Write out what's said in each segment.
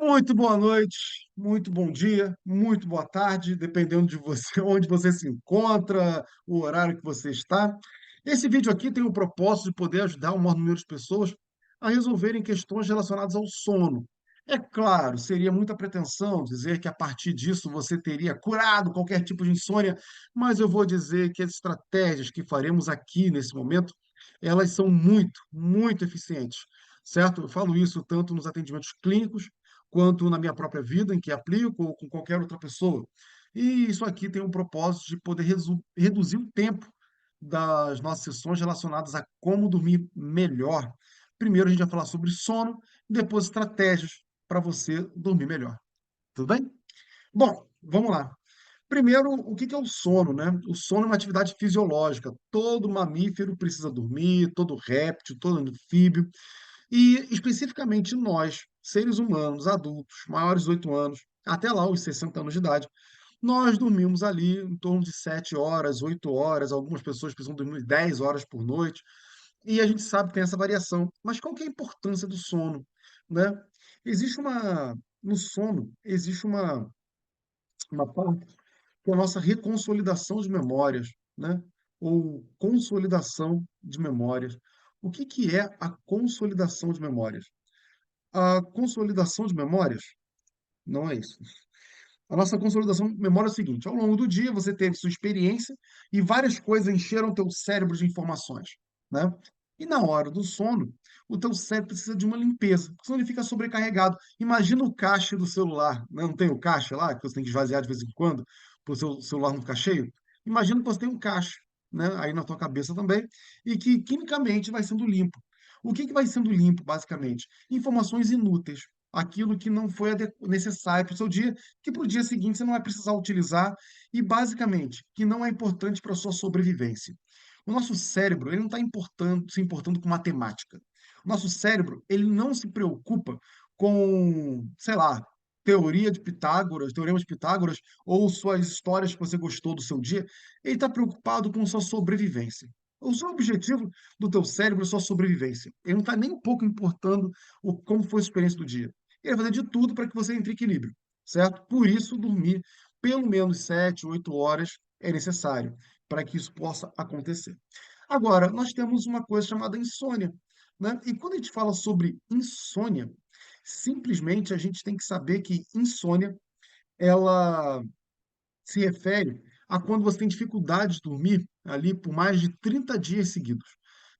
Muito boa noite, muito bom dia, muito boa tarde, dependendo de você, onde você se encontra, o horário que você está. Esse vídeo aqui tem o propósito de poder ajudar o maior número de pessoas a resolverem questões relacionadas ao sono. É claro, seria muita pretensão dizer que a partir disso você teria curado qualquer tipo de insônia, mas eu vou dizer que as estratégias que faremos aqui nesse momento, elas são muito, muito eficientes, certo? Eu falo isso tanto nos atendimentos clínicos, quanto na minha própria vida, em que aplico, ou com qualquer outra pessoa. E isso aqui tem um propósito de poder reduzir o tempo das nossas sessões relacionadas a como dormir melhor. Primeiro a gente vai falar sobre sono, depois estratégias para você dormir melhor. Tudo bem? Bom, vamos lá. Primeiro, o que que é o sono, né? O sono é uma atividade fisiológica. Todo mamífero precisa dormir, todo réptil, todo anfíbio. E especificamente nós, seres humanos, adultos, maiores de 8 anos, até lá os 60 anos de idade, nós dormimos ali em torno de 7 horas, 8 horas, algumas pessoas precisam dormir 10 horas por noite, e a gente sabe que tem essa variação. Mas qual que é a importância do sono, né? Existe uma no sono, existe uma parte que é a nossa reconsolidação de memórias, né? Ou consolidação de memórias. O que que é a consolidação de memórias? A consolidação de memórias não é isso. A nossa consolidação de memória é o seguinte: ao longo do dia você teve sua experiência e várias coisas encheram o teu cérebro de informações, né? E na hora do sono, o teu cérebro precisa de uma limpeza, porque senão ele fica sobrecarregado. Imagina o cache do celular, né? Não tem o cache lá, que você tem que esvaziar de vez em quando, para o seu celular não ficar cheio? Imagina que você tem um cache, né? Aí na tua cabeça também, e que quimicamente vai sendo limpo. O que que vai sendo limpo, basicamente? Informações inúteis, aquilo que não foi necessário para o seu dia, que para o dia seguinte você não vai precisar utilizar e, basicamente, que não é importante para a sua sobrevivência. O nosso cérebro, ele não está se importando com matemática. O nosso cérebro, ele não se preocupa com, sei lá, teoria de Pitágoras, teorema de Pitágoras, ou suas histórias que você gostou do seu dia. Ele está preocupado com sua sobrevivência. O seu objetivo do teu cérebro é sua sobrevivência. Ele não está nem um pouco importando como foi a experiência do dia. Ele vai fazer de tudo para que você entre em equilíbrio, certo? Por isso, dormir pelo menos 7, 8 horas é necessário para que isso possa acontecer. Agora, nós temos uma coisa chamada insônia, né? E quando a gente fala sobre insônia, simplesmente a gente tem que saber que insônia, ela se refere a quando você tem dificuldade de dormir ali por mais de 30 dias seguidos,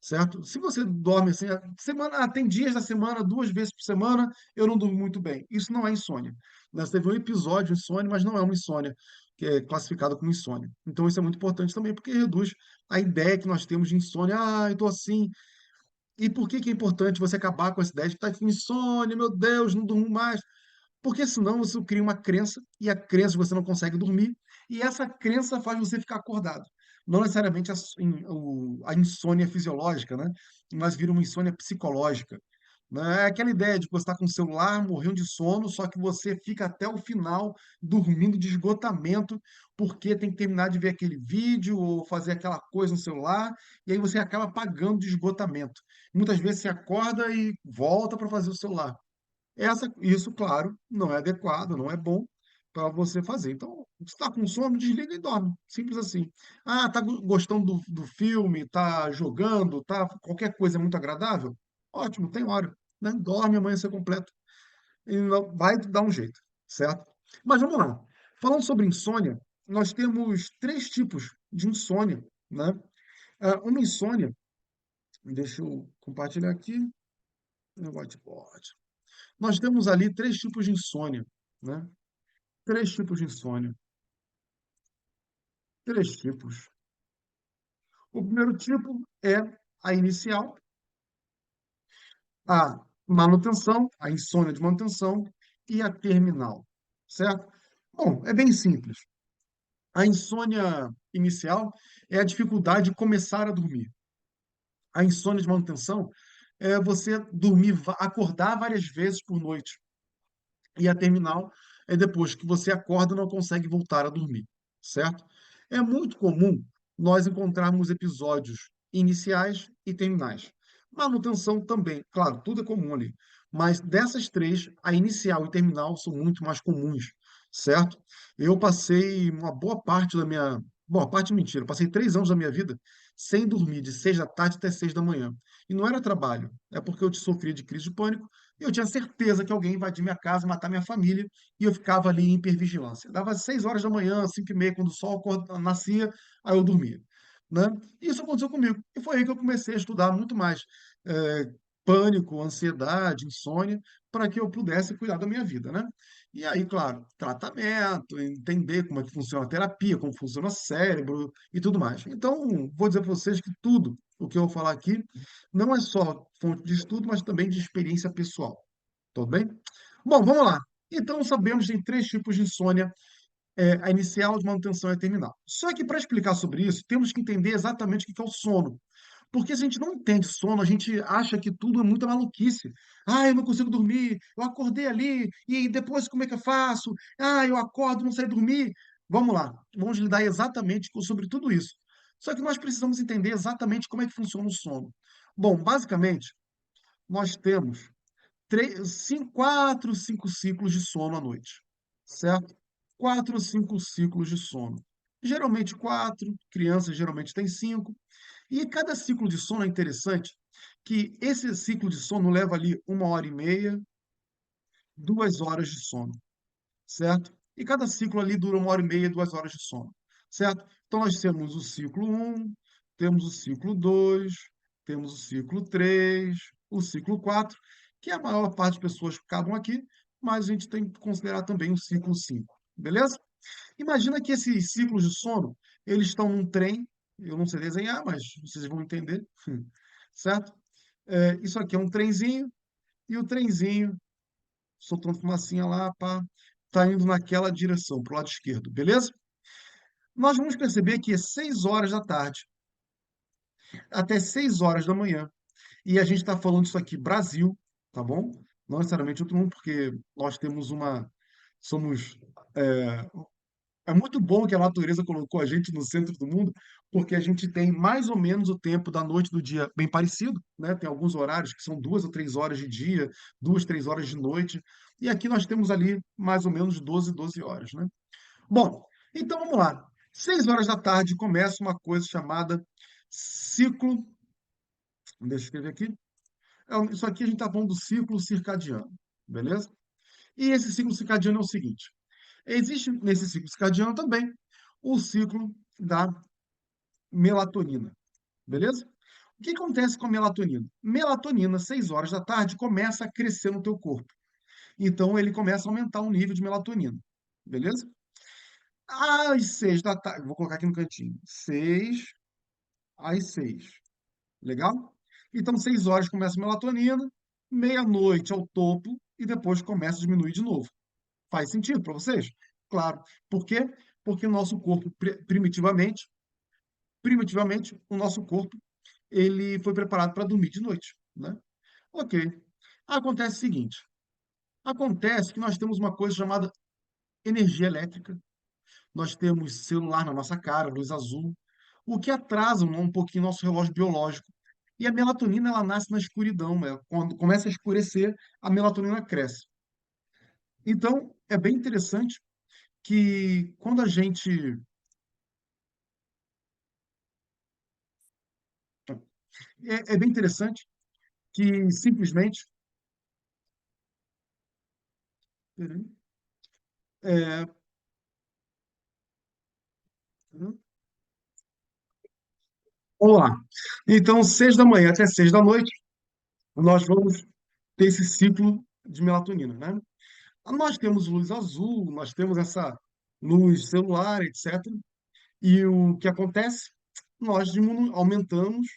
certo? Se você dorme assim, tem dias da semana, 2 vezes por semana, eu não durmo muito bem. Isso não é insônia, né? Você teve um episódio de insônia, mas não é uma insônia que é classificada como insônia. Então isso é muito importante também, porque reduz a ideia que nós temos de insônia. Ah, eu estou assim. E por que que é importante você acabar com essa ideia de que está com insônia, meu Deus, não durmo mais? Porque senão você cria uma crença, e a crença você não consegue dormir, e essa crença faz você ficar acordado. Não necessariamente a insônia fisiológica, né? Mas vira uma insônia psicológica. Né? É aquela ideia de que você está com o celular, morrendo de sono, só que você fica até o final dormindo de esgotamento, porque tem que terminar de ver aquele vídeo ou fazer aquela coisa no celular, e aí você acaba pagando de esgotamento. Muitas vezes você acorda e volta para fazer o celular. Isso, claro, não é adequado, não é bom para você fazer. Então, se está com sono, desliga e dorme. Simples assim. Ah, tá gostando do filme, tá jogando, tá qualquer coisa muito agradável? Ótimo, tem hora, né? Dorme, amanhã você completa. E vai dar um jeito, certo? Mas vamos lá. Falando sobre insônia, nós temos 3 tipos de insônia, né? Uma insônia, deixa eu compartilhar aqui no whiteboard. Nós temos ali 3 tipos de insônia, né? 3 tipos de insônia. 3 tipos. O primeiro tipo é a inicial, a manutenção, a insônia de manutenção e a terminal, certo? Bom, é bem simples. A insônia inicial é a dificuldade de começar a dormir. A insônia de manutenção é você dormir, acordar várias vezes por noite. E a terminal é depois que você acorda e não consegue voltar a dormir, certo? É muito comum nós encontrarmos episódios iniciais e terminais. Manutenção também, claro, tudo é comum ali. Mas dessas três, a inicial e terminal são muito mais comuns, certo? Eu passei uma boa parte da minha. Boa parte, mentira. Eu passei 3 anos da minha vida sem dormir, de 6 da tarde até 6 da manhã. E não era trabalho, é porque eu sofria de crise de pânico e eu tinha certeza que alguém ia invadir minha casa, matar minha família, e eu ficava ali em hipervigilância. Dava 6 horas da manhã, 5h30, quando o sol nascia, aí eu dormia, né? Isso aconteceu comigo. E foi aí que eu comecei a estudar muito mais eh, pânico, ansiedade, insônia, para que eu pudesse cuidar da minha vida, né? E aí, claro, tratamento, entender como é que funciona a terapia, como funciona o cérebro e tudo mais. Então, vou dizer para vocês que tudo o que eu vou falar aqui não é só fonte de estudo, mas também de experiência pessoal. Tudo bem? Bom, vamos lá. Então, sabemos que tem três tipos de insônia, a inicial, de manutenção e a terminal. Só que para explicar sobre isso, temos que entender exatamente o que é o sono. Porque se a gente não entende sono, a gente acha que tudo é muita maluquice. Ah, eu não consigo dormir, eu acordei ali, e depois como é que eu faço? Ah, eu acordo, não sei dormir. Vamos lá, vamos lidar exatamente sobre tudo isso. Só que nós precisamos entender exatamente como é que funciona o sono. Bom, basicamente, nós temos 4, 5 ciclos de sono à noite, certo? 4 ou 5 ciclos de sono. Geralmente quatro, crianças geralmente têm cinco. E cada ciclo de sono é interessante que esse ciclo de sono leva ali 1h30, 2 horas de sono, certo? E cada ciclo ali dura 1h30, 2 horas de sono, certo? Então nós temos o ciclo um, temos o ciclo 2, temos o ciclo 3, o ciclo 4, que a maior parte das pessoas acabam aqui, mas a gente tem que considerar também o ciclo 5, beleza? Imagina que esses ciclos de sono, eles estão num trem, eu não sei desenhar, mas vocês vão entender, certo? Isso aqui é um trenzinho, e o trenzinho, soltando fumacinha lá, pá, tá indo naquela direção, pro lado esquerdo, beleza? Nós vamos perceber que é 6 horas da tarde, até 6 horas da manhã, e a gente está falando isso aqui, Brasil, tá bom? Não necessariamente outro mundo, porque nós temos somos é, É muito bom que a natureza colocou a gente no centro do mundo, porque a gente tem mais ou menos o tempo da noite e do dia bem parecido, né? Tem alguns horários que são 2 ou 3 horas de dia, 2, 3 horas de noite, e aqui nós temos ali mais ou menos 12 horas, né? Bom, então vamos lá. 6 horas da tarde começa uma coisa chamada ciclo. Deixa eu escrever aqui. Isso aqui a gente está falando do ciclo circadiano, beleza? E esse ciclo circadiano é o seguinte: existe nesse ciclo circadiano também o ciclo da melatonina, beleza? O que acontece com a melatonina? Melatonina, 6 horas da tarde, começa a crescer no teu corpo. Então, ele começa a aumentar o nível de melatonina, beleza? Às 6 da tarde, vou colocar aqui no cantinho, 6 às 6, legal? Então, 6 horas começa a melatonina, meia-noite ao topo, e depois começa a diminuir de novo. Faz sentido para vocês? Claro. Por quê? Porque o nosso corpo, primitivamente, o nosso corpo, ele foi preparado para dormir de noite, né? Ok. Acontece o seguinte, acontece que nós temos uma coisa chamada energia elétrica, nós temos celular na nossa cara, luz azul, o que atrasa um pouquinho nosso relógio biológico. E a melatonina, ela nasce na escuridão, né? Quando começa a escurecer, a melatonina cresce. Então, é bem interessante que quando a gente é bem interessante que simplesmente. É, vamos lá. Então, 6 da manhã até 6 da noite, nós vamos ter esse ciclo de melatonina, né? Nós temos luz azul, nós temos essa luz celular, etc. E o que acontece? Nós aumentamos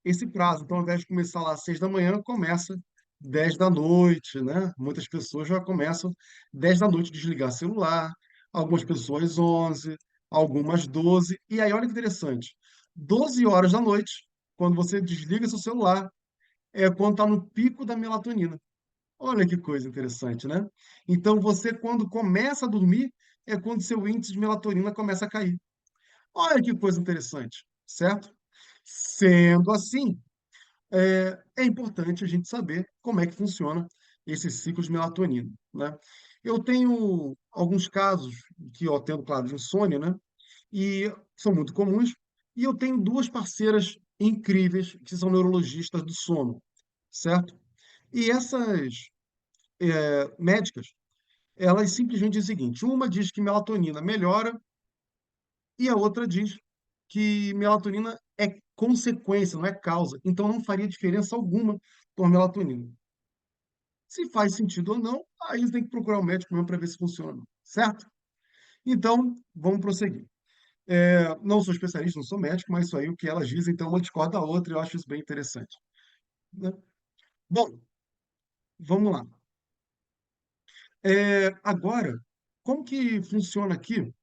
esse prazo. Então, ao invés de começar lá às 6 da manhã, começa 10 da noite, né? Muitas pessoas já começam 10 da noite desligar celular, algumas pessoas 11, algumas 12. E aí, olha que interessante, 12 horas da noite, quando você desliga seu celular, é quando está no pico da melatonina. Olha que coisa interessante, né? Então, você, quando começa a dormir, é quando seu índice de melatonina começa a cair. Olha que coisa interessante, certo? Sendo assim, é importante a gente saber como é que funciona esse ciclo de melatonina, né? Eu tenho alguns casos que eu atendo, claro, de insônia, né? E são muito comuns. E eu tenho duas parceiras incríveis que são neurologistas do sono, certo? E essas médicas, elas simplesmente dizem o seguinte: uma diz que melatonina melhora e a outra diz que melatonina é consequência, não é causa. Então não faria diferença alguma por melatonina. Se faz sentido ou não, aí eles têm que procurar um médico mesmo para ver se funciona, ou não, certo? Então, vamos prosseguir. Não sou especialista, não sou médico, mas isso aí, o que elas dizem, então uma discorda da outra, e eu acho isso bem interessante, né? Bom, vamos lá. Agora, como que funciona aqui?